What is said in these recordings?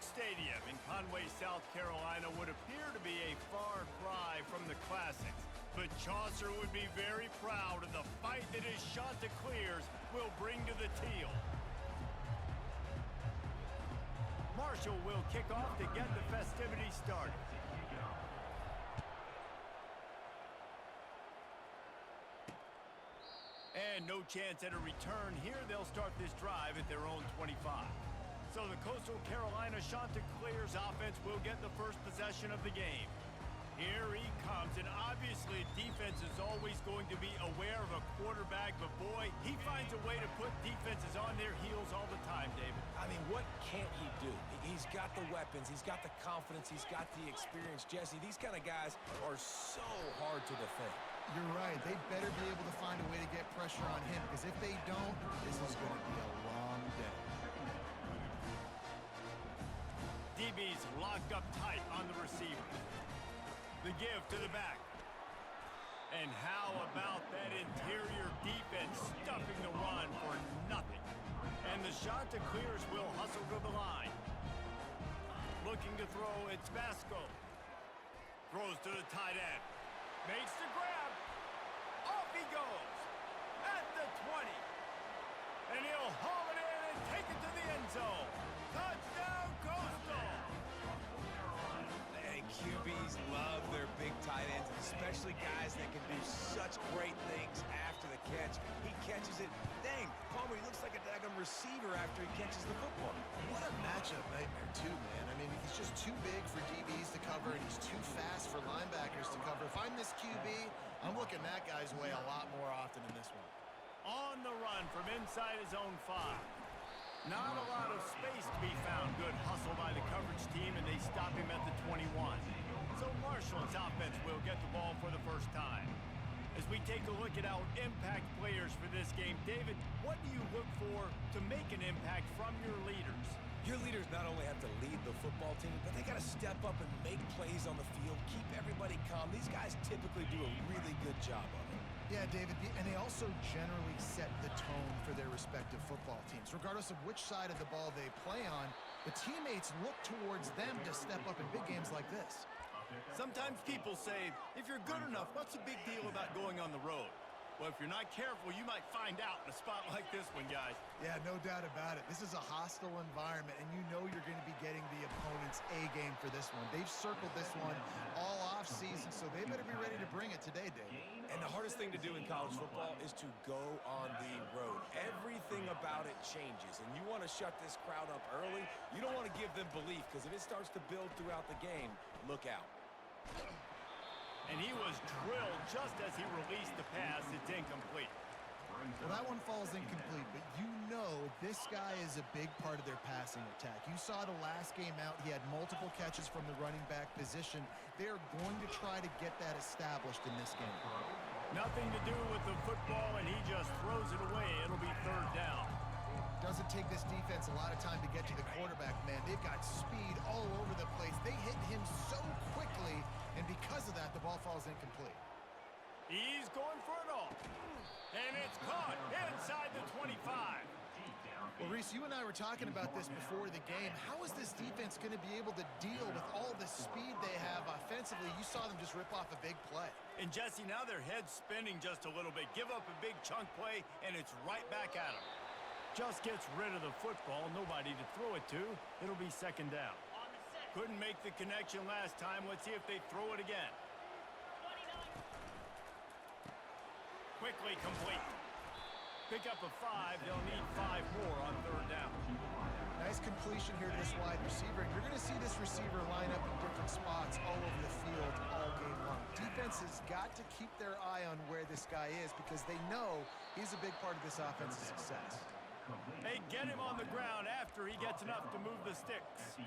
Stadium in Conway, South Carolina would appear to be a far cry from the classics, but Chaucer would be very proud of the fight that his Chanticleers will bring to the teal. Marshall will kick off to get the festivities started. And no chance at a return here. They'll start this drive at their own 25. So the Coastal Carolina Chanticleers offense will get the first possession of the game. Here he comes, and obviously defense is always going to be aware of a quarterback, but boy, he finds a way to put defenses on their heels all the time, David. I mean, what can't he do? He's got the weapons, he's got the confidence, he's got the experience. Jesse, these kind of guys are so hard to defend. You're right. They better be able to find a way to get pressure on him, because if they don't, this is going to be a long day. DB's locked up tight on the receivers. The give to the back. And how about that interior defense stuffing the run for nothing? And the Chanticleers will hustle to the line. Looking to throw, it's Basco. Throws to the tight end. Makes the grab. Off he goes. At the 20. And he'll haul it in and take it to the end zone. Touchdown, Coastal! And QBs love their big tight ends, especially guys that can do such great things after the catch. He catches it. Dang, Palmer, he looks like a daggum receiver after he catches the football. What a matchup nightmare, too, man. I mean, he's just too big for DBs to cover, and he's too fast for linebackers to cover. If I'm this QB, I'm looking that guy's way a lot more often in this one. On the run from inside his own 5. Not a lot of space to be found. Good hustle by the coverage team, and they stop him at the 21. So Marshall's offense will get the ball for the first time. As we take a look at our impact players for this game, David, what do you look for to make an impact from your leaders? Your leaders not only have to lead the football team, but they got to step up and make plays on the field, keep everybody calm. These guys typically do a really good job of it. Yeah, David, and they also generally set the tone for their respective football teams. Regardless of which side of the ball they play on, the teammates look towards them to step up in big games like this. Sometimes people say, if you're good enough, what's the big deal about going on the road? Well, if you're not careful, you might find out in a spot like this one, guys. Yeah, no doubt about it. This is a hostile environment, and you know you're going to be getting the opponent's A-game for this one. They've circled this one all off-season, so they better be ready to bring it today, Dave. And the hardest thing to do in college football is to go on the road. Everything about it changes, and you want to shut this crowd up early. You don't want to give them belief, because if it starts to build throughout the game, look out. And he was drilled just as he released the pass. It's incomplete. Well, that one falls incomplete, but you know this guy is a big part of their passing attack. You saw the last game out. He had multiple catches from the running back position. They're going to try to get that established in this game. Nothing to do with the football, and he just throws it away. It'll be third down. Doesn't take this defense a lot of time to get to the quarterback, man. They've got speed all over the place. They hit him so quickly, and because of that, the ball falls incomplete. He's going for it all. And it's caught inside the 25. Well, Reese, you and I were talking about this before the game. How is this defense going to be able to deal with all the speed they have offensively? You saw them just rip off a big play. And, Jesse, now their head's spinning just a little bit. Give up a big chunk play, and it's right back at them. Just gets rid of the football, nobody to throw it to. It'll be second down. Couldn't make the connection last time. Let's see if they throw it again. Quickly complete. Pick up a 5. They'll need 5 more on third down. Nice completion here to this wide receiver. And you're going to see this receiver line up in different spots all over the field all game long. Defense has got to keep their eye on where this guy is, because they know he's a big part of this offense's success. They get him on the ground after he gets enough to move the sticks.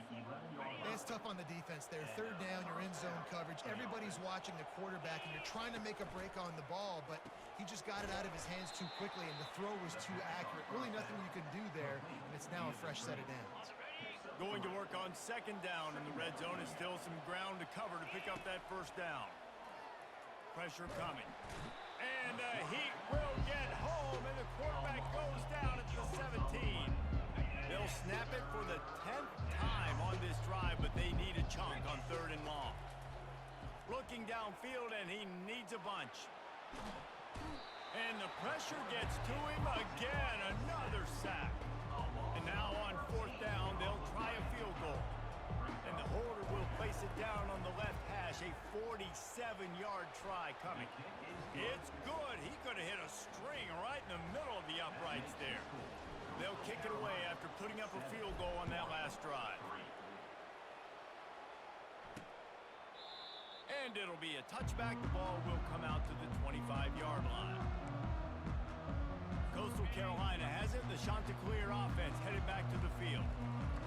It's tough on the defense there. Third down, you're in zone coverage. Everybody's watching the quarterback, and you're trying to make a break on the ball, but he just got it out of his hands too quickly, and the throw was too accurate. Really nothing you can do there, and it's now a fresh set of downs. Going to work on second down in the red zone. Is still some ground to cover to pick up that first down. Pressure coming. And the Heat will get home, and the quarterback goes down at the 17. They'll snap it for the 10th time on this good chunk on 3rd and long. Looking downfield, and he needs a bunch. And the pressure gets to him again. Another sack. And now on 4th down, they'll try a field goal. And the holder will place it down on the left hash. A 47-yard try coming. It's good. He could have hit a string right in the middle of the uprights there. They'll kick it away after putting up a field goal on that last drive. And it'll be a touchback. The ball will come out to the 25-yard line. Coastal Carolina has it. The Chanticleer offense headed back to the field.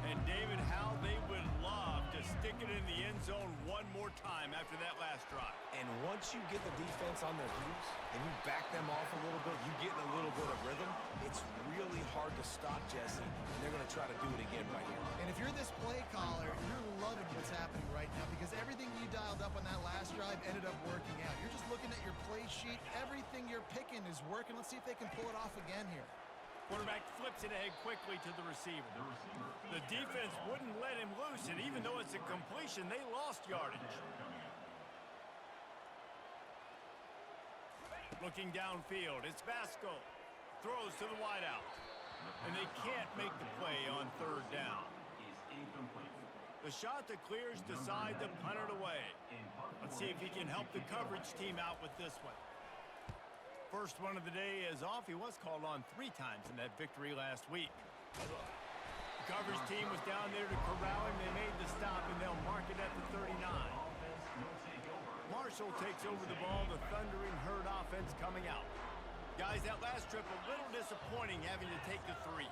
And David, how they would love to stick it in the end zone one more time after that last drive. And once you get the defense on their heels and you back them off a little bit, you get in a little bit of rhythm, it's really hard to stop, Jesse, and they're going to try to do it again right here. And if you're this play caller, you're loving what's happening right now because everything you dialed up on that last drive ended up working out. You're just looking at your play sheet. Everything you're picking is working. Let's see if they can pull it off again here. Quarterback flips it ahead quickly to the receiver. The defense wouldn't let him loose, and even though it's a completion, they lost yardage. Looking downfield, it's Vasco. Throws to the wideout. And they can't make the play on 3rd down. The Chanticleers decide to punt it away. Let's see if he can help the coverage team out with this one. First one of the day is off. He was called on 3 times in that victory last week. The coverage team was down there to corral him. They made the stop, and they'll mark it at the 39. Marshall takes over the ball. The Thundering Herd offense coming out. Guys, that last trip, a little disappointing having to take the 3.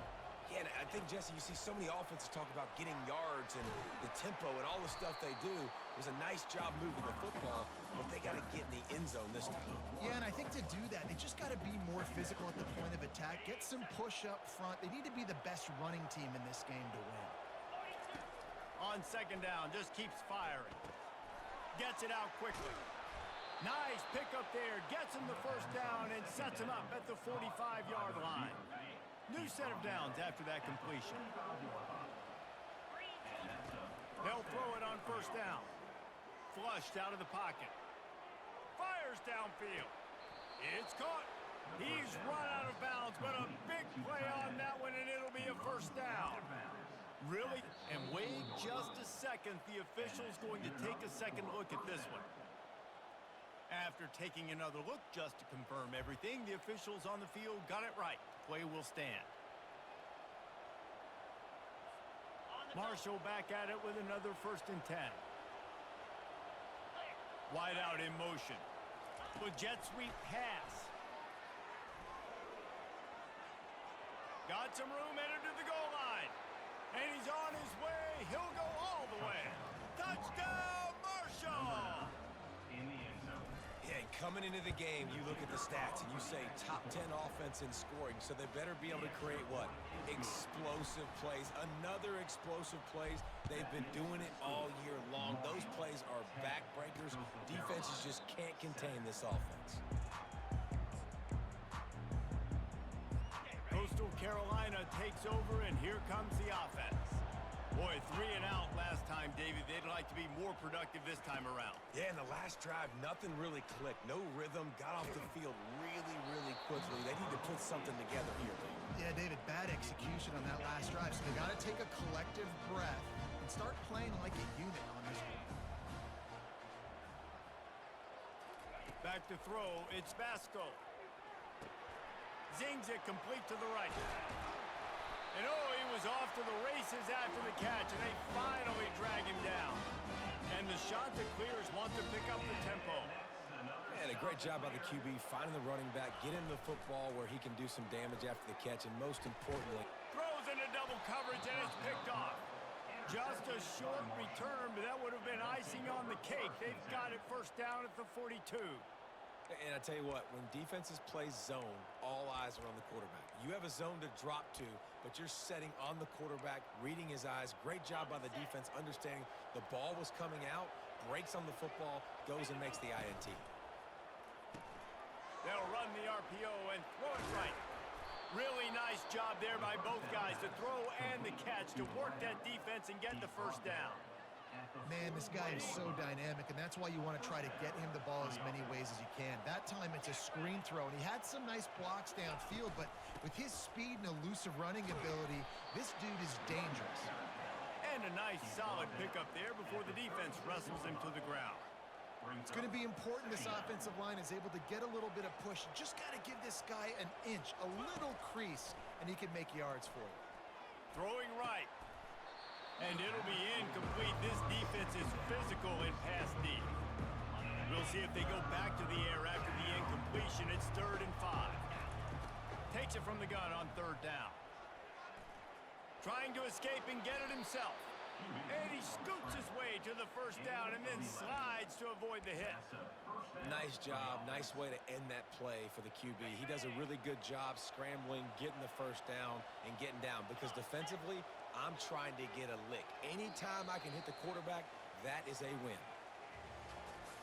Yeah, and I think, Jesse, you see so many offenses talk about getting yards and the tempo and all the stuff they do. It was a nice job moving the football, but they got to get in the end zone this time. Yeah, and I think to do that, they just got to be more physical at the point of attack, get some push up front. They need to be the best running team in this game to win. On 2nd down, just keeps firing. Gets it out quickly. Nice pickup there. Gets him the 1st down and sets him up at the 45-yard line. New set of downs after that completion. They'll throw it on 1st down. Flushed out of the pocket. Fires downfield. It's caught. He's run out of bounds, but a big play on that one, and it'll be a 1st down. Really? And wait just a second. The official's going to take a second look at this one. After taking another look just to confirm everything, the officials on the field got it right. Play will stand. Marshall back at it with another 1st and 10. Wide out in motion. With jet sweep pass. Got some room headed to the goal line. And he's on his way. He'll go all the way. Touchdown, Marshall! Yeah, coming into the game, you look at the stats and you say top 10 offense in scoring, so they better be able to create what? Explosive plays. Another explosive plays. They've been doing it all year long. Those plays are backbreakers. Defenses just can't contain this offense. Coastal Carolina takes over, and here comes the offense. Boy, 3 and out last time, David. They'd like to be more productive this time around. Yeah, in the last drive, nothing really clicked. No rhythm. Got off the field really, really quickly. They need to put something together here. Yeah, David, bad execution on that last drive. So they got to take a collective breath and start playing like a unit on this one. Back to throw. It's Vasco. Zings it complete to the right. And oh, he was off to the races after the catch, and they finally drag him down. And the Chanticleers want to pick up the tempo. Man, a great job by the QB finding the running back, get him the football where he can do some damage after the catch, and most importantly, throws into double coverage, and it's picked off. Just a short return, but that would have been icing on the cake. They've got it 1st down at the 42. And I tell you what, when defenses play zone, all eyes are on the quarterback. You have a zone to drop to, but you're setting on the quarterback, reading his eyes. Great job by the defense, understanding the ball was coming out, breaks on the football, goes and makes the INT. They'll run the RPO and throw it right. Really nice job there by both guys to throw and the catch to work that defense and get the 1st down. Man, this guy is so dynamic, and that's why you want to try to get him the ball as many ways as you can. That time, it's a screen throw, and he had some nice blocks downfield, but with his speed and elusive running ability, this dude is dangerous. And a nice, solid pickup there before the defense wrestles him to the ground. It's going to be important this offensive line is able to get a little bit of push. Just got to give this guy an inch, a little crease, and he can make yards for you. Throwing right. And it'll be incomplete. This defense is physical in pass deep. We'll see if they go back to the air after the incompletion. It's 3rd and 5. Takes it from the gun on 3rd down. Trying to escape and get it himself. And he scoots his way to the 1st down and then slides to avoid the hit. Nice job. Nice way to end that play for the QB. He does a really good job scrambling, getting the 1st down, and getting down. Because defensively, I'm trying to get a lick. Anytime I can hit the quarterback, that is a win.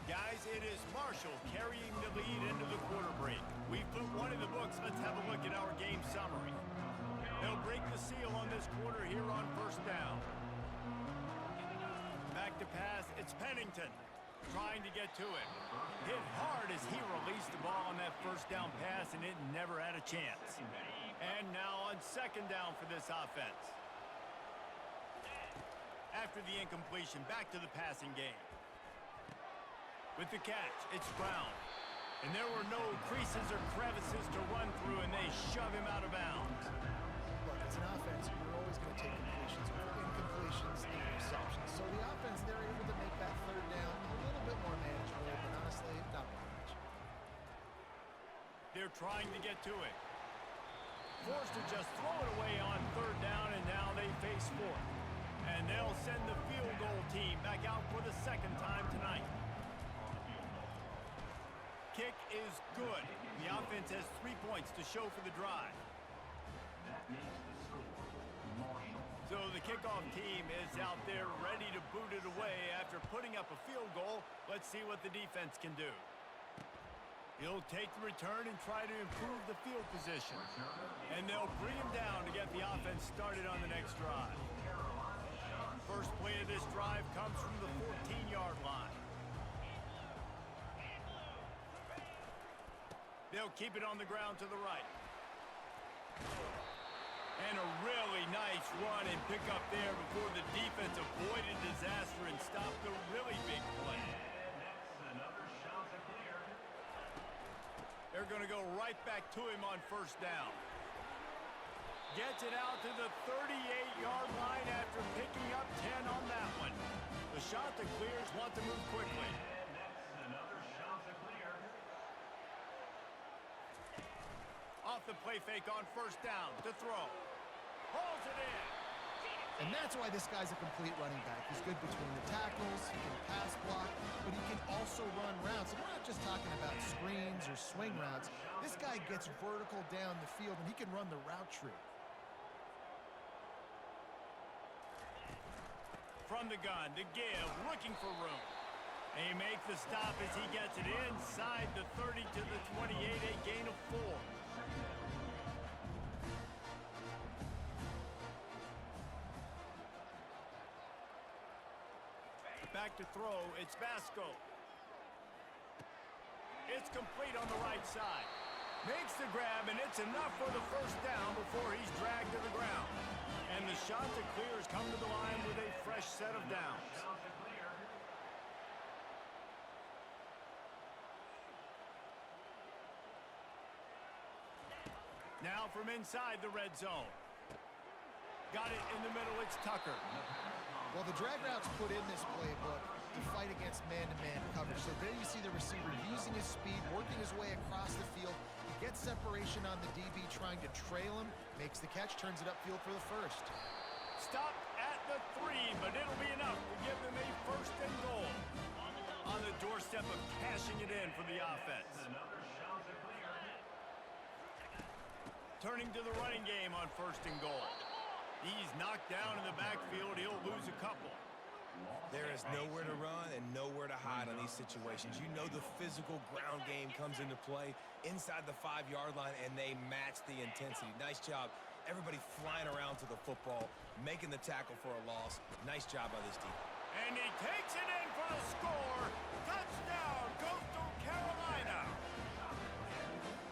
Guys, it is Marshall carrying the lead into the quarter break. We've put one in the books. Let's have a look at our game summary. They'll break the seal on this quarter here on 1st down. Back to pass, it's Pennington trying to get to it. Hit hard as he released the ball on that 1st down pass, and it never had a chance. And now on 2nd down for this offense. After the incompletion, back to the passing game. With the catch, it's Brown. And there were no creases or crevices to run through, and they shove him out of bounds. Look, as an offense, you're always going to take completions over incompletions and interceptions. So the offense, they're able to make that 3rd down a little bit more manageable, but honestly, not very much. They're trying to get to it. Forced to just throw it away on 3rd down, and now they face 4th. And they'll send the field goal team back out for the 2nd time tonight. Kick is good. The offense has 3 points to show for the drive. So the kickoff team is out there ready to boot it away after putting up a field goal. Let's see what the defense can do. He'll take the return and try to improve the field position. And they'll bring him down to get the offense started on the next drive. First play of this drive comes from the 14-yard line. They'll keep it on the ground to the right. And a really nice run and pick up there before the defense avoided disaster and stopped the really big play. They're going to go right back to him on 1st down. Gets it out to the 38-yard line after picking up 10 on that one. The shot that clears want to move quickly. Off the play fake on 1st down to throw. Hauls it in. And that's why this guy's a complete running back. He's good between the tackles, he can pass block, but he can also run routes. And we're not just talking about screens or swing routes. This guy gets vertical down the field, and he can run the route tree. From the gun, the give, looking for room. They make the stop as he gets it inside the 30 to the 28, a gain of 4. Back to throw, it's Basco. It's complete on the right side. Makes the grab, and it's enough for the 1st down before he's dragged to the ground. And the shot that clears come to the line with a fresh set of downs. Now from inside the red zone. Got it in the middle, it's Tucker. Well, the drag route's put in this playbook to fight against man-to-man coverage. So there you see the receiver using his speed, working his way across the field. He gets separation on the DB, trying to trail him, makes the catch, turns it upfield for the 1st. Stopped at the 3, but it'll be enough to give them a 1st and goal. On the doorstep of cashing it in for the offense. Turning to the running game on 1st and goal. He's knocked down in the backfield. He'll lose a couple. There is nowhere to run and nowhere to hide on these situations. You know the physical ground game comes into play inside the 5-yard line, and they match the intensity. Nice job. Everybody flying around to the football, making the tackle for a loss. Nice job by this team. And he takes it in for the score. Touchdown, Coastal Carolina.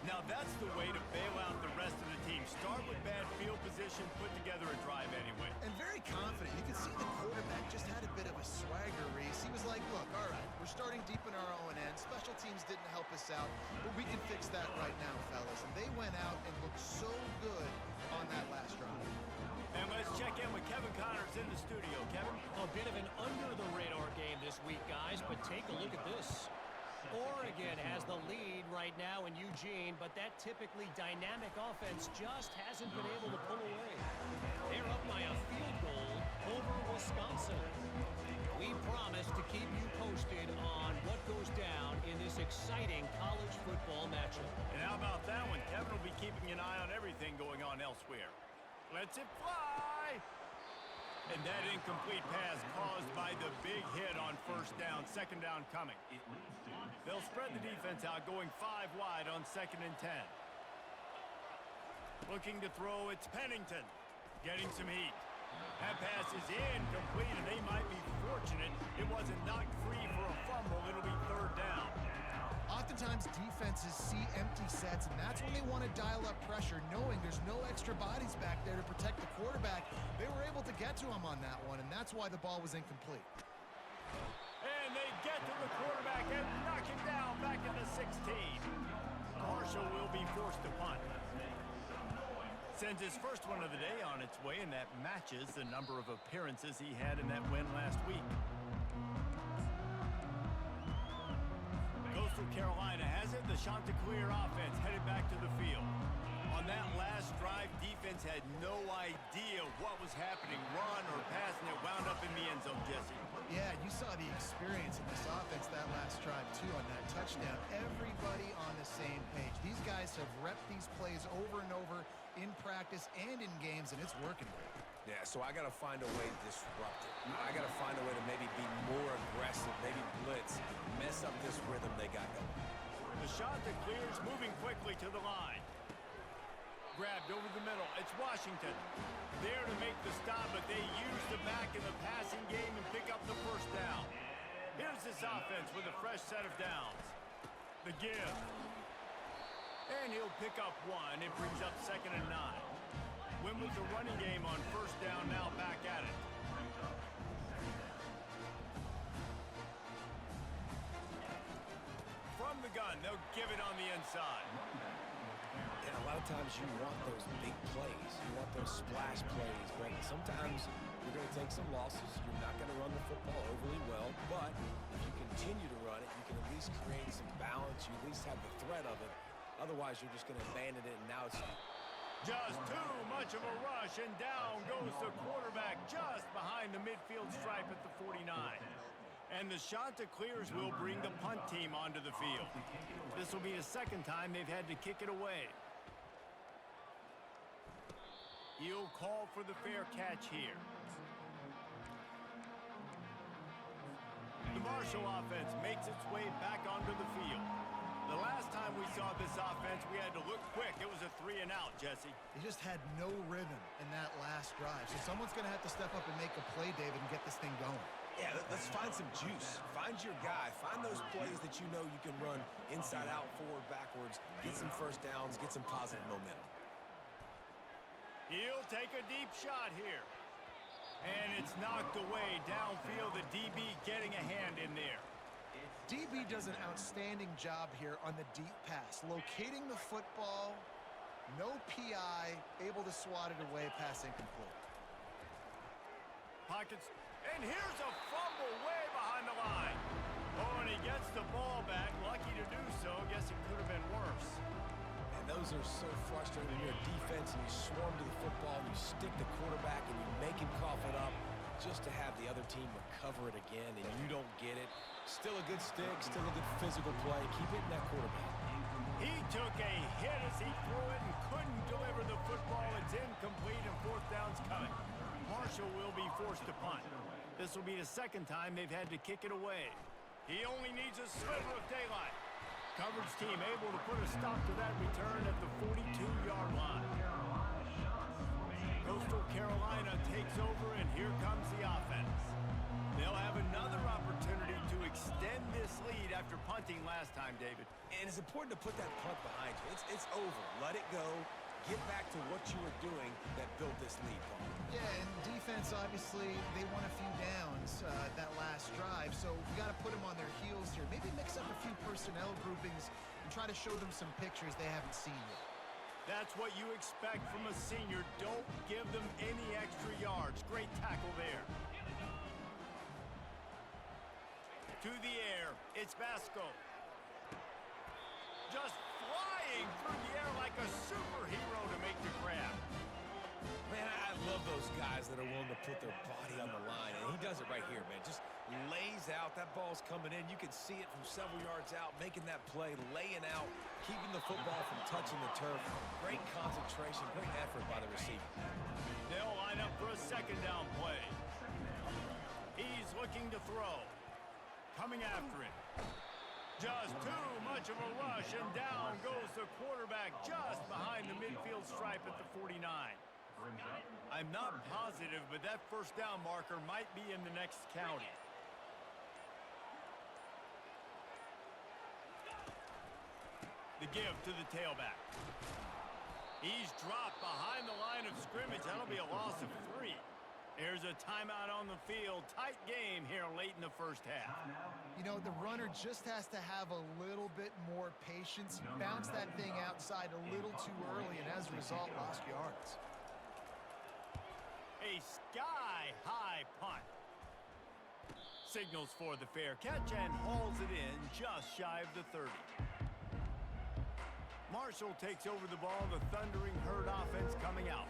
Now that's the way to bail out the rest of the team. Start with bad field position, put together a drive anyway. And very confident. You can see the quarterback just had a bit of a swagger, Reese. He was like, look, all right, we're starting deep in our own end. Special teams didn't help us out, but we can fix that right now, fellas. And they went out and looked so good on that last drive. And let's check in with Kevin Connors in the studio. Kevin? A bit of an under-the-radar game this week, guys, but take a look at this. Oregon has the lead right now in Eugene, but that typically dynamic offense just hasn't been able to pull away. They're up by a field goal over Wisconsin. We promise to keep you posted on what goes down in this exciting college football matchup. And how about that one? Kevin will be keeping an eye on everything going on elsewhere. Lets it fly! And that incomplete pass caused by the big hit on first down. Second down coming. They'll spread the defense out, going 5 wide on 2nd and 10. Looking to throw, it's Pennington. Getting some heat. That pass is incomplete, and they might be fortunate it wasn't knocked free for a fumble. It'll be 3rd down. Oftentimes, defenses see empty sets, and that's when they want to dial up pressure, knowing there's no extra bodies back there to protect the quarterback. They were able to get to him on that one, and that's why the ball was incomplete. And they get to the quarterback and knock him down back into 16. Marshall will be forced to punt. Sends his first one of the day on its way, and that matches the number of appearances he had in that win last week. Coastal Carolina has it. The Chanticleer offense headed back to the field. On that last drive, defense had no idea what was happening. Run or pass, and it wound up in the end zone, Jesse. Yeah, you saw the experience of this offense that last drive, too, on that touchdown. Everybody on the same page. These guys have repped these plays over and over in practice and in games, and it's working. Yeah, so I got to find a way to disrupt it. I got to find a way to maybe be more aggressive, maybe blitz, mess up this rhythm they got going. The Chanticleers moving quickly to the line. Grabbed over the middle. It's Washington. There to make the stop, but they use the back in the passing game and pick up the first down. Here's this offense with a fresh set of downs. The give. And he'll pick up 1. It brings up 2nd and 9. Win with the running game on first down, now back at it. From the gun, they'll give it on the inside. And a lot of times you want those big plays. You want those splash plays. But sometimes you're going to take some losses. You're not going to run the football overly well. But if you continue to run it, you can at least create some balance. You at least have the threat of it. Otherwise, you're just going to abandon it, and now it's... Just too much of a rush, and down goes the quarterback just behind the midfield stripe at the 49. And the Chanticleers will bring the punt team onto the field. This will be the 2nd time they've had to kick it away. He'll call for the fair catch here. The Marshall offense makes its way back onto the field. The last time we saw this offense, we had to look quick. It was a 3-and-out, Jesse. They just had no rhythm in that last drive. So someone's going to have to step up and make a play, David, and get this thing going. Yeah, let's find some juice. Find your guy. Find those plays that you know you can run inside out, forward, backwards, get some first downs, get some positive momentum. He'll take a deep shot here. And it's knocked away downfield. The DB getting a hand in there. DB does an outstanding job here on the deep pass. Locating the football, no PI, able to swat it away, pass incomplete. Pockets, and here's a fumble way behind the line. Oh, and he gets the ball back. Lucky to do so. Guess it could have been worse. And those are so frustrating when you're a defense and you swarm to the football and you stick the quarterback and you make him cough it up just to have the other team recover it again and you don't get it. Still a good stick, still a good physical play. Keep hitting that quarterback. He took a hit as he threw it and couldn't deliver the football. It's incomplete and 4th down's coming. Marshall will be forced to punt. This will be the 2nd time they've had to kick it away. He only needs a sliver of daylight. Coverage team able to put a stop to that return at the 42-yard line. Coastal Carolina takes over, and here comes the offense. They'll have a this lead after punting last time, David. And it's important to put that punt behind you. It's over. Let it go. Get back to what you were doing that built this lead, Paul. Yeah, and defense, obviously, they won a few downs that last drive, so you got to put them on their heels here. Maybe mix up a few personnel groupings and try to show them some pictures they haven't seen yet. That's what you expect from a senior. Don't give them any extra yards. Great tackle there. To the air, it's Vasco. Just flying through the air like a superhero to make the grab. Man, I love those guys that are willing to put their body on the line, and he does it right here, man. Just lays out. That ball's coming in. You can see it from several yards out, making that play, laying out, keeping the football from touching the turf. Great concentration, great effort by the receiver. They'll line up for a second down play. He's looking to throw. Coming after him. Just too much of a rush, and down goes the quarterback just behind the midfield stripe at the 49. I'm not positive, but that first down marker might be in the next county. The give to the tailback. He's dropped behind the line of scrimmage. That'll be a loss of 3. Here's a timeout on the field. Tight game here late in the first half. You know, the runner just has to have a little bit more patience. Bounce that thing outside a little too early, and as a result, lost yards. A sky-high punt. Signals for the fair catch and hauls it in just shy of the 30. Marshall takes over the ball. The Thundering Herd offense coming out.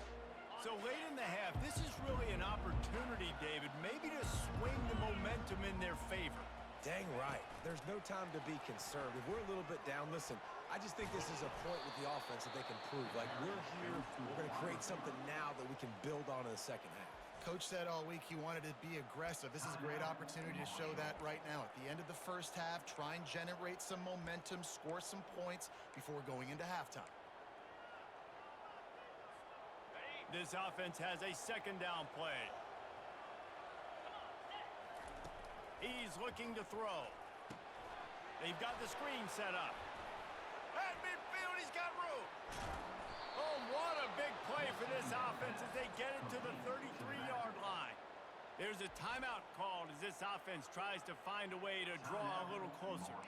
So late in the half, this is really an opportunity, David, maybe to swing the momentum in their favor. Dang right. There's no time to be concerned. If we're a little bit down, listen, I just think this is a point with the offense that they can prove. Like, we're here, we're going to create something now that we can build on in the second half. Coach said all week he wanted to be aggressive. This is a great opportunity to show that right now. At the end of the first half, try and generate some momentum, score some points before going into halftime. This offense has a second down play. He's looking to throw. They've got the screen set up. At midfield, he's got room. Oh, what a big play for this offense as they get it to the 33-yard line. There's a timeout called as this offense tries to find a way to draw a little closer.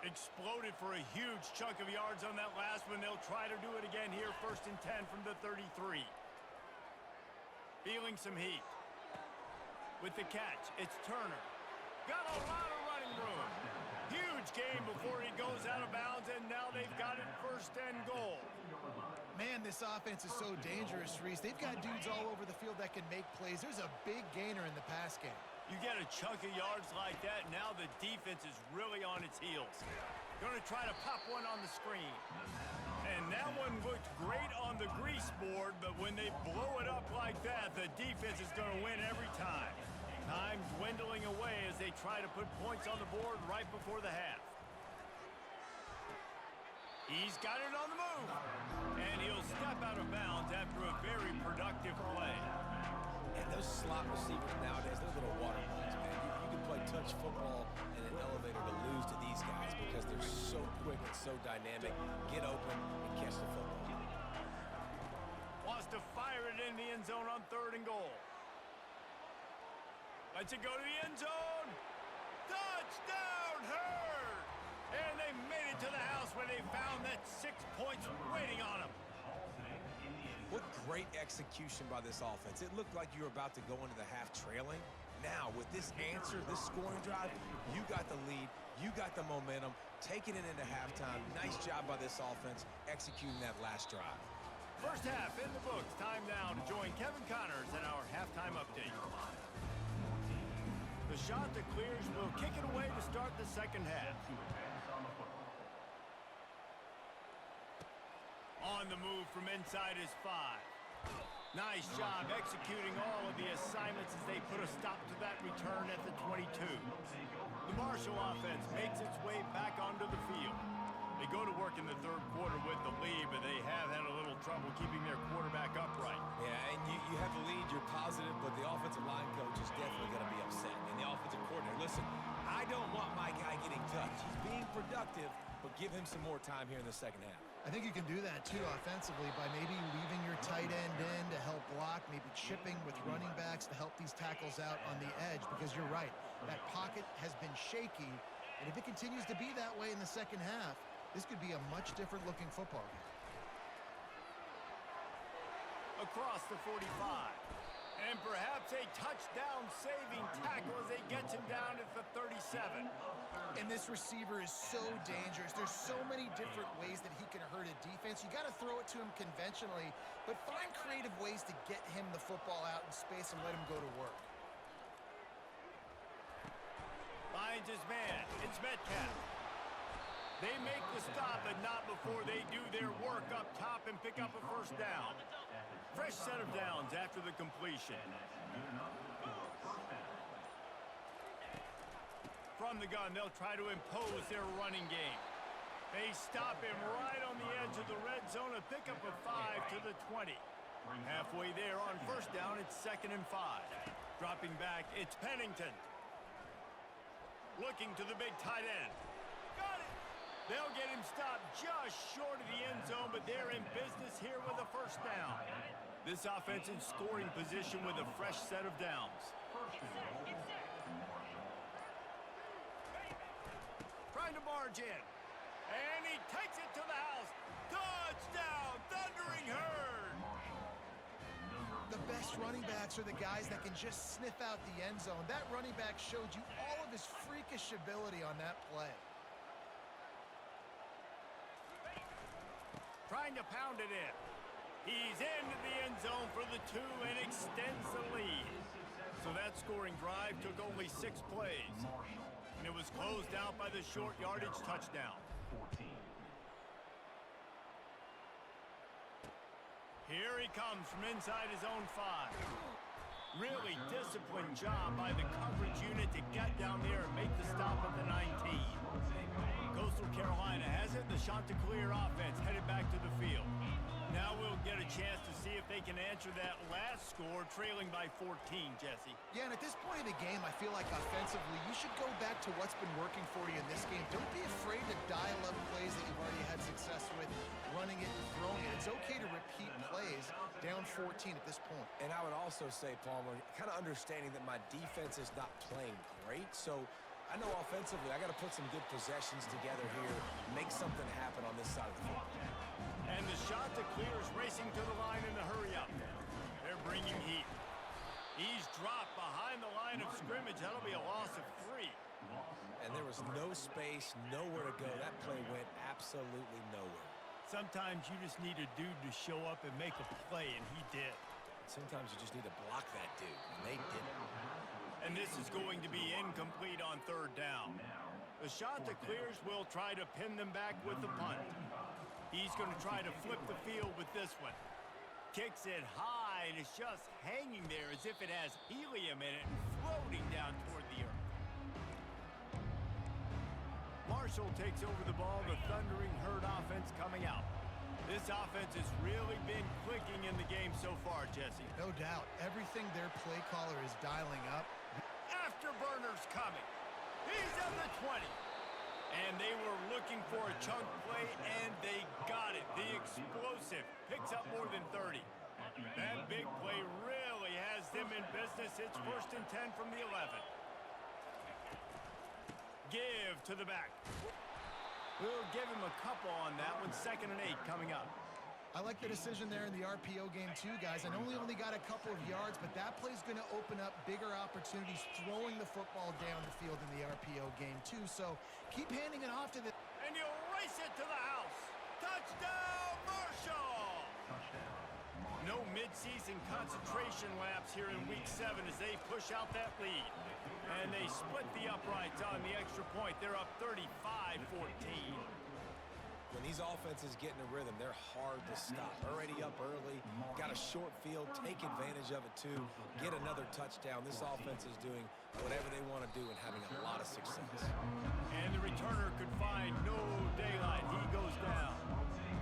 Exploded for a huge chunk of yards on that last one. They'll try to do it again here, 1st and 10 from the 33. Feeling some heat. With the catch, it's Turner. Got a lot of running room. Huge game before he goes out of bounds, and now they've got it 1st and goal. Man, this offense is so dangerous, Reese. They've got dudes all over the field that can make plays. There's a big gainer in the pass game. You get a chunk of yards like that, now the defense is really on its heels. Going to try to pop one on the screen. And that one looked great on the grease board, but when they blow it up like that, the defense is going to win every time. Time dwindling away as they try to put points on the board right before the half. He's got it on the move. And he'll step out of bounds after a very productive play. And those slot receivers nowadays, those little water balls, man. You can play touch football in an elevator to lose to these guys because they're so quick and so dynamic. Get open and catch the football. Wants to fire it in the end zone on 3rd and goal. Lets it go to the end zone. Touchdown, Herd! And they made it to the house where they found that 6 points waiting on them. What great execution by this offense. It looked like you were about to go into the half trailing. Now, with this answer, this scoring drive, you got the lead, you got the momentum, taking it into halftime. Nice job by this offense executing that last drive. First half in the books. Time now to join Kevin Connors in our halftime update. The shot that clears will kick it away to start the second half. On the move from inside is 5. Nice job executing all of the assignments as they put a stop to that return at the 22. The Marshall offense makes its way back onto the field. They go to work in the 3rd quarter with the lead, but they have had a little trouble keeping their quarterback upright. Yeah, and you have the lead, you're positive, but the offensive touch. He's being productive, but give him some more time here in the second half. I think you can do that, too, offensively, by maybe leaving your tight end in to help block, maybe chipping with running backs to help these tackles out on the edge, because you're right. That pocket has been shaky, and if it continues to be that way in the second half, this could be a much different-looking football game. Across the 45. And perhaps a touchdown-saving tackle as they get him down at the 37. And this receiver is so dangerous. There's so many different ways that he can hurt a defense. You got to throw it to him conventionally, but find creative ways to get him the football out in space and let him go to work. Finds his man. It's Metcalf. They make the stop, but not before they do their work up top and pick up a first down. Fresh set of downs after the completion. From the gun, they'll try to impose their running game. They stop him right on the edge of the red zone and pick up a 5 to the 20. Halfway there on first down, it's 2nd and 5. Dropping back, it's Pennington. Looking to the big tight end. Got it! They'll get him stopped just short of the end zone, but they're in business here with a first down. This offense in scoring position with a fresh set of downs. Trying to barge in. And he takes it to the house. Touchdown, Thundering Herd! The best running backs are the guys that can just sniff out the end zone. That running back showed you all of his freakish ability on that play. Trying to pound it in. He's into the end zone for the 2 and extends the lead. So that scoring drive took only 6 plays. And it was closed out by the short yardage touchdown. Here he comes from inside his own 5. Really disciplined job by the coverage unit to get down there and make the stop at the 19. Coastal Carolina has it. The Chanticleer offense headed back to the field. Now we'll get a chance to see if they can answer that last score, trailing by 14, Jesse. Yeah, and at this point in the game, I feel like offensively, you should go back to what's been working for you in this game. Don't be afraid to dial up plays that you've already had success with, running it and throwing it. It's okay to repeat plays down 14 at this point. And I would also say, Palmer, kind of understanding that my defense is not playing great, so I know offensively I got to put some good possessions together here, make something happen on this side of the football. And the Chanticleers racing to the line in the hurry-up. They're bringing heat. He's dropped behind the line of scrimmage. That'll be a loss of 3. And there was no space, nowhere to go. That play went absolutely nowhere. Sometimes you just need a dude to show up and make a play, and he did. Sometimes you just need to block that dude, and they didn't. And this is going to be incomplete on 3rd down. The Chanticleers will try to pin them back with the punt. He's going to try to flip the field with this one. Kicks it high, and it's just hanging there as if it has helium in it and floating down toward the earth. Marshall takes over the ball, the Thundering Herd offense coming out. This offense has really been clicking in the game so far, Jesse. No doubt. Everything their play caller is dialing up. Afterburner's coming. He's at the 20. And they were looking for a chunk play, and they got it. The explosive picks up more than 30. That big play really has them in business. It's 1st and 10 from the 11. Give to the back. We'll give him a couple on that one. 2nd and 8 coming up. I like the decision there in the RPO game too, guys. I know we only got a couple of yards, but that play's going to open up bigger opportunities throwing the football down the field in the RPO game too. So keep handing it off to the... And you'll race it to the house. Touchdown, Marshall! No midseason concentration laps here in Week 7 as they push out that lead. And they split the uprights on the extra point. They're up 35-14. When these offenses get in a rhythm, they're hard to stop. Already up early, got a short field, take advantage of it too, get another touchdown. This offense is doing whatever they want to do and having a lot of success. And the returner could find no daylight. He goes down.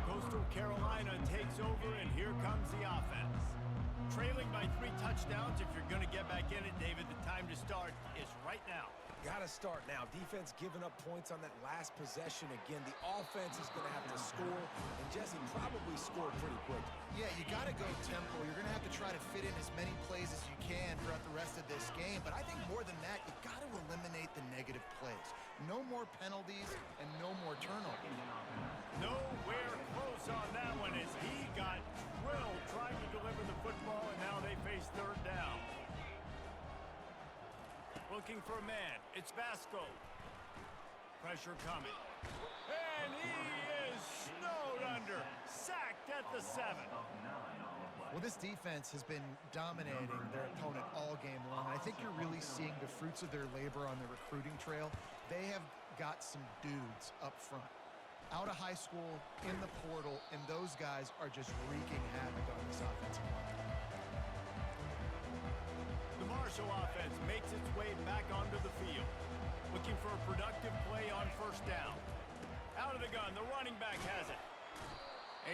Coastal Carolina takes over, and here comes the offense. Trailing by by 3 touchdowns. If you're going to get back in it, David, the time to start is right now. Gotta start now. Defense giving up points on that last possession. Again, the offense is going to have to score, and Jesse probably scored pretty quick. Yeah, you got to go tempo. You're going to have to try to fit in as many plays as you can throughout the rest of this game. But I think more than that, you got to eliminate the negative plays. No more penalties and no more turnovers. Nowhere close on that one as he got drilled trying to deliver the football, and now they face third down. Looking for a man. It's Vasco. Pressure coming. And he is snowed under. Sacked at the 7. Well, this defense has been dominating their opponent all game long. I think you're really seeing the fruits of their labor on the recruiting trail. They have got some dudes up front, out of high school, in the portal, and those guys are just wreaking havoc on this offensive line. The Marshall offense makes its way back onto the field. Looking for a productive play on first down. Out of the gun, the running back has it.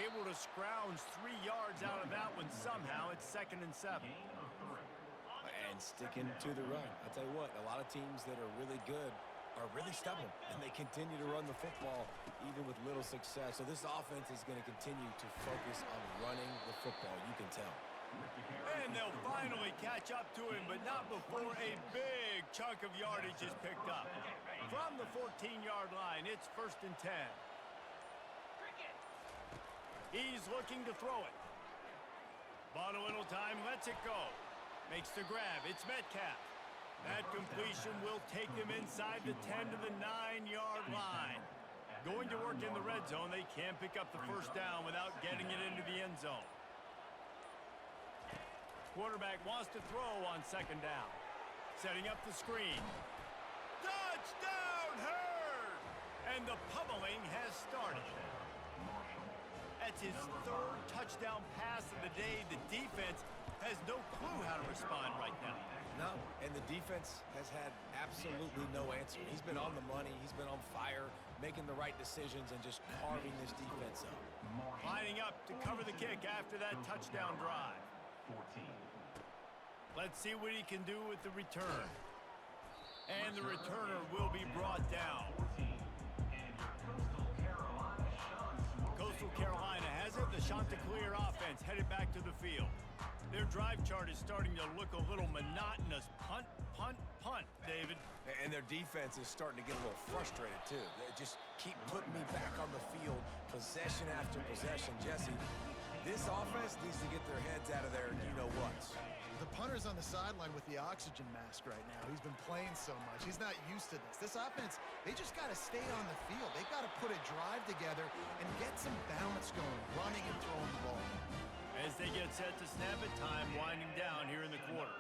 Able to scrounge 3 yards out of that one somehow. It's 2nd and 7. And sticking to the run. I'll tell you what, a lot of teams that are really good are really stubborn, and they continue to run the football even with little success. So this offense is going to continue to focus on running the football, you can tell. And they'll finally catch up to him, but not before a big chunk of yardage is picked up. From the 14-yard line, it's 1st and 10. He's looking to throw it. Bought a little time, lets it go. Makes the grab, it's Metcalf. That completion will take them inside the 10 to the 9-yard line. Going to work in the red zone, they can't pick up the first down without getting it into the end zone. Quarterback wants to throw on 2nd down. Setting up the screen. Touchdown, Hurd! And the pummeling has started. That's his 3rd touchdown pass of the day. The defense has no clue how to respond right now. No, and the defense has had absolutely no answer. He's been on the money. He's been on fire, making the right decisions and just carving this defense up. Lining up to cover the kick after that touchdown drive. Let's see what he can do with the return. And the returner will be brought down. Coastal Carolina has it. The Chanticleer offense headed back to the field. Their drive chart is starting to look a little monotonous. Punt, punt, punt, David. And their defense is starting to get a little frustrated, too. They just keep putting me back on the field, possession after possession. Jesse, this offense needs to get their heads out of there, you-know-what. The punter's on the sideline with the oxygen mask right now. He's been playing so much. He's not used to this. This offense, they just got to stay on the field. They've got to put a drive together and get some balance going, running and throwing the ball. As they get set to snap it, time winding down here in the quarter.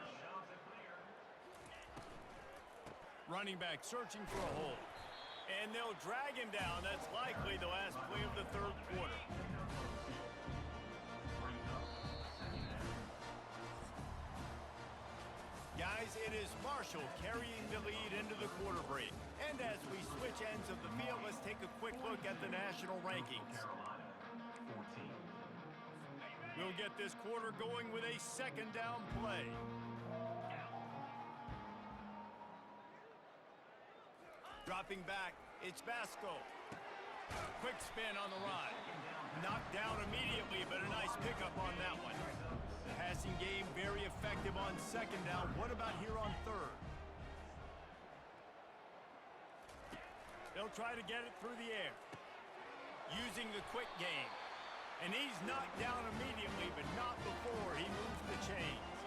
Running back searching for a hole. And they'll drag him down. That's likely the last play of the 3rd quarter. Guys, it is Marshall carrying the lead into the quarter break. And as we switch ends of the field, let's take a quick look at the national rankings. We'll get this quarter going with a 2nd down play. Dropping back, it's Vasco. Quick spin on the run. Knocked down immediately, but a nice pickup on that one. Passing game very effective on 2nd down. What about here on 3rd? They'll try to get it through the air. Using the quick game. And he's knocked down immediately, but not before he moves the chains.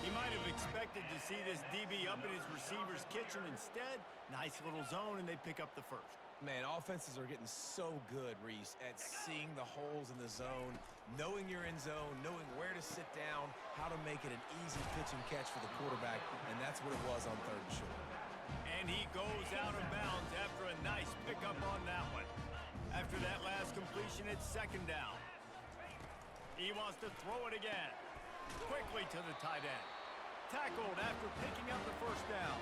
He might have expected to see this DB up in his receiver's kitchen. Instead, nice little zone, and they pick up the first. Man, offenses are getting so good, Reese, at seeing the holes in the zone, knowing your end zone, knowing where to sit down, how to make it an easy pitch and catch for the quarterback, and that's what it was on 3rd and short. And he goes out of bounds after a nice pickup on that one. After that last completion, it's 2nd down. He wants to throw it again. Quickly to the tight end. Tackled after picking up the first down.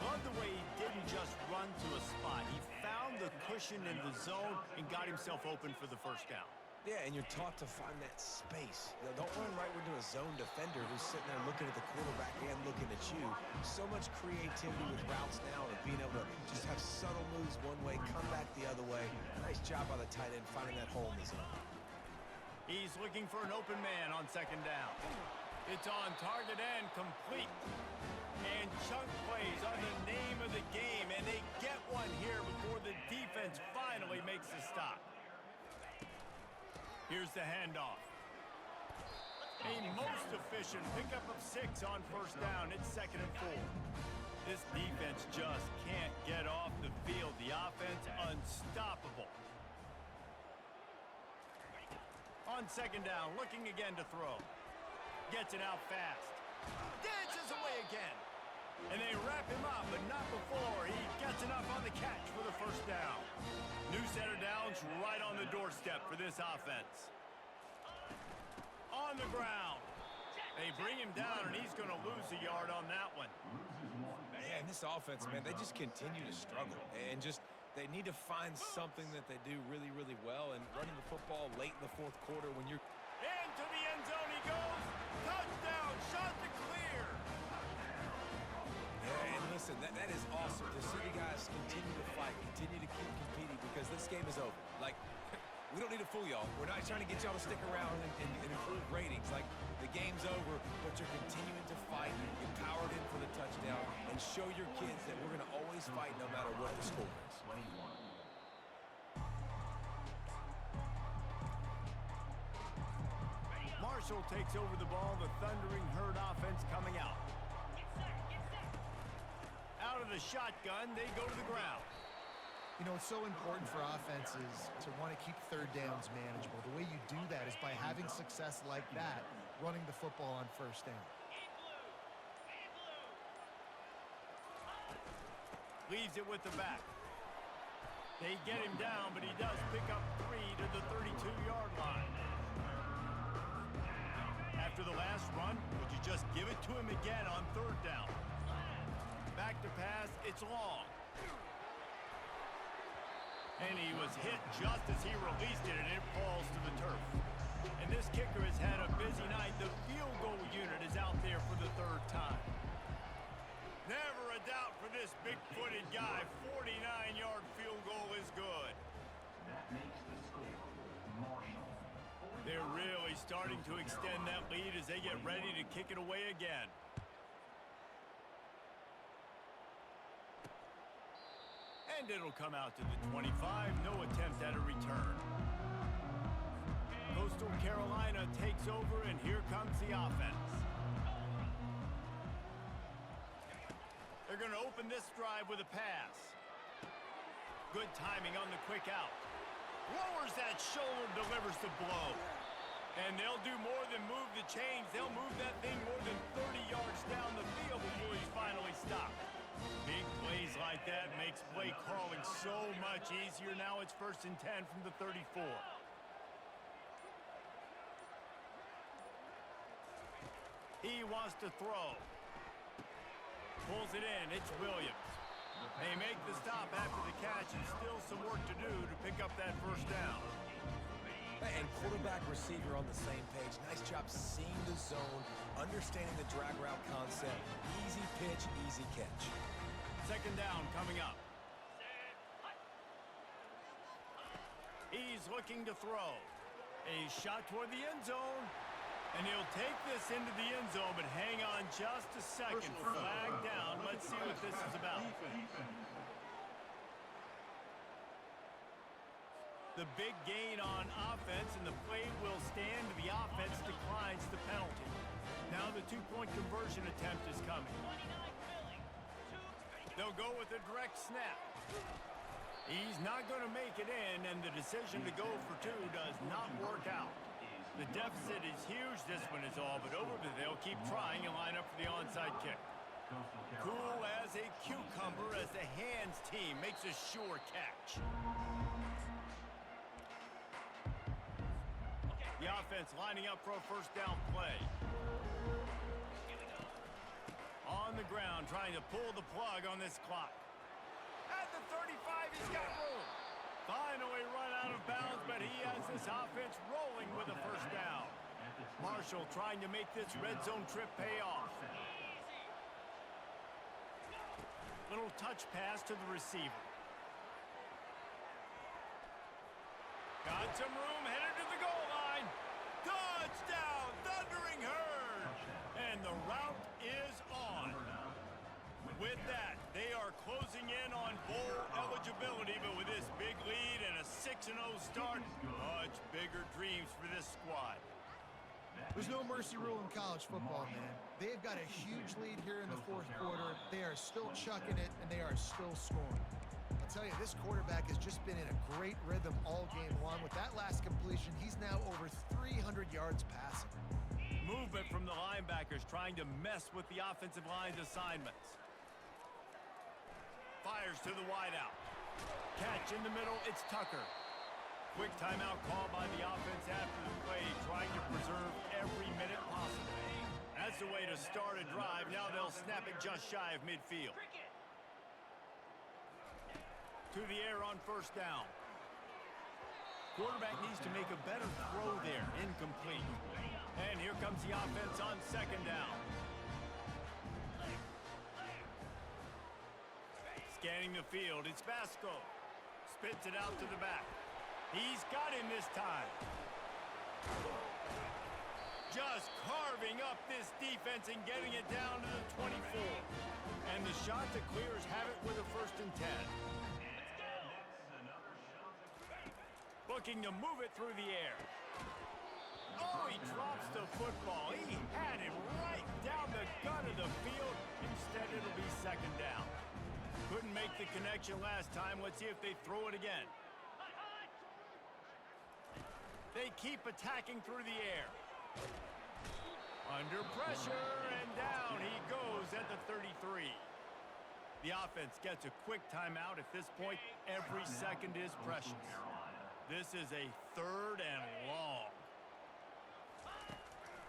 Love the way he didn't just run to a spot. He found the cushion in the zone and got himself open for the first down. Yeah, and you're taught to find that space. Don't run right into a a zone defender who's sitting there looking at the quarterback and looking at you. So much creativity with routes now and being able to just have subtle moves one way, come back the other way. Nice job by the tight end finding that hole in the zone. He's looking for an open man on second down. It's on target and complete. And chunk plays are the name of the game, and they get one here before the defense finally makes the stop. Here's the handoff. A most efficient pickup of 6 on first down. It's 2nd and 4. This defense just can't get off the field. The offense unstoppable. On second down, looking again to throw. Gets it out fast. Dances away again. And they wrap him up, but not before he gets enough on the catch for the first down. New set of downs right on the doorstep for this offense. On the ground. They bring him down, and he's going to lose a yard on that one. Man, this offense, man, they just continue to struggle. And just, they need to find something that they do really, really well. And running the football late in the fourth quarter when you're... Into the end zone he goes. Touchdown, shot to clear. Yeah, and listen, that is awesome to see the guys continue to fight, continue to keep competing, because this game is over. Like, we don't need to fool y'all. We're not trying to get y'all to stick around and improve ratings. Like, the game's over, but you're continuing to fight. You powered in for the touchdown and show your kids that we're going to always fight no matter what the score is. Marshall takes over the ball. The Thundering Herd offense coming out. Out of the shotgun, they go to the ground. You know, it's so important for offenses to want to keep third downs manageable. The way you do that is by having success like that, running the football on first down. Leaves it with the back. They get him down, but he does pick up 3 to the 32-yard line. After the last run, would you just give it to him again on third down? Back to pass, it's long. And he was hit just as he released it, and it falls to the turf. And this kicker has had a busy night. The field goal unit is out there for the 3rd time. Never a doubt for this big-footed guy. 49-yard field goal is good. That makes the score Marshall. They're really starting to extend that lead as they get ready to kick it away again. And it'll come out to the 25. No attempt at a return. Coastal Carolina takes over, and here comes the offense. They're going to open this drive with a pass. Good timing on the quick out. Lowers that shoulder, delivers the blow. And they'll do more than move the chains. They'll move that thing more than 30 yards down the field before he's finally stopped. Big plays like that makes play calling so much easier. Now it's 1st and 10 from the 34. He wants to throw. Pulls it in. It's Williams. They make the stop after the catch, and still some work to do to pick up that first down. And quarterback receiver on the same page. Nice job seeing the zone, understanding the drag route concept. Easy pitch, easy catch. 2nd down coming up. He's looking to throw. A shot toward the end zone. And he'll take this into the end zone, but hang on just a second. Flag down. Let's see what this is about. The big gain on offense, and the play will stand. The offense declines the penalty. Now the 2-point conversion attempt is coming. They'll go with a direct snap. He's not going to make it in, and the decision to go for 2 does not work out. The deficit is huge. This one is all but over, but they'll keep trying and line up for the onside kick. Cool as a cucumber as the hands team makes a sure catch. The offense lining up for a first down play. On the ground, trying to pull the plug on this clock. At the 35, he's got room. Finally run out of bounds, but he has this offense rolling with a first down. Marshall trying to make this red zone trip pay off. Little touch pass to the receiver. Got some room, headed to the goal line. Touchdown, Thundering Herd. And the route is on. With that, they are closing in on bowl eligibility, but with this big lead and a 6-0 start, much bigger dreams for this squad. There's no mercy rule in college football, man. They've got a huge lead here in the fourth quarter. They are still chucking it, and they are still scoring. I'll tell you, this quarterback has just been in a great rhythm all game long. With that last completion, he's now over 300 yards passing. Movement from the linebackers trying to mess with the offensive line's assignments. Fires to the wideout. Catch in the middle, it's Tucker. Quick timeout call by the offense after the play, trying to preserve every minute possible. That's the way to start a drive. Now they'll snap it just shy of midfield. To the air on first down. Quarterback needs to make a better throw there. Incomplete. And here comes the offense on second down. Scanning the field, it's Vasco. Spits it out to the back. He's got him this time. Just carving up this defense and getting it down to the 24. And the shot to clear is have it with a 1st and 10. Looking to move it through the air. Oh, he drops the football. He had him right down the gut of the field. Instead, it'll be second down. Couldn't make the connection last time. Let's see if they throw it again. They keep attacking through the air. Under pressure, and down he goes at the 33. The offense gets a quick timeout. At this point, every second is precious. This is a 3rd and long.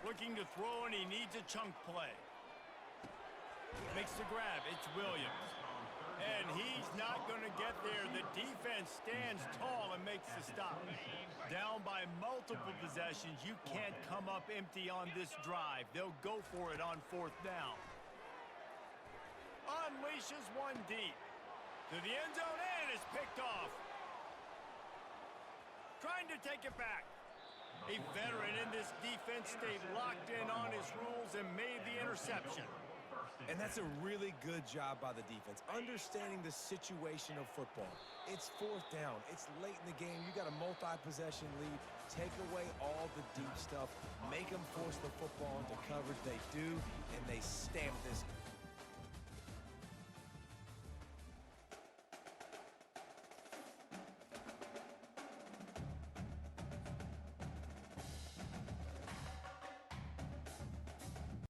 Looking to throw, and he needs a chunk play. Makes the grab. It's Williams. And he's not going to get there. The defense stands tall and makes the stop. Down by multiple possessions. You can't come up empty on this drive. They'll go for it on 4th down. Unleashes one deep. To the end zone, and is picked off. Trying to take it back. A veteran in this defense stayed locked in on his rules and made the interception. And that's a really good job by the defense, understanding the situation of football. It's 4th down. It's late in the game. You got a multi-possession lead. Take away all the deep stuff. Make them force the football into coverage. They do, and they stamp this